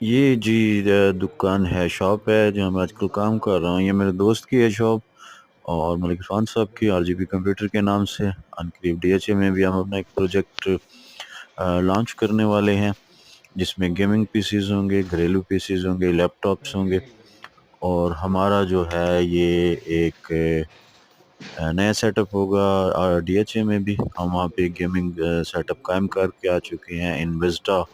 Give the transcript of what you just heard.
ये जी दुकान है, शॉप है जहाँ मैं आजकल काम कर रहा हूँ। ये मेरे दोस्त की है शॉप और मलिक इरफान साहब की आरजीबी कंप्यूटर के नाम से। अनकरीब डीएचए में भी हम अपना एक प्रोजेक्ट लॉन्च करने वाले हैं, जिसमें गेमिंग पीसीज होंगे, घरेलू पीसीज होंगे, लैपटॉप्स होंगे। और हमारा जो है ये एक नया सेटअप होगा। डीएचए में भी हम वहाँ पे गेमिंग सेटअप कायम करके आ चुके हैं इन विस्टा।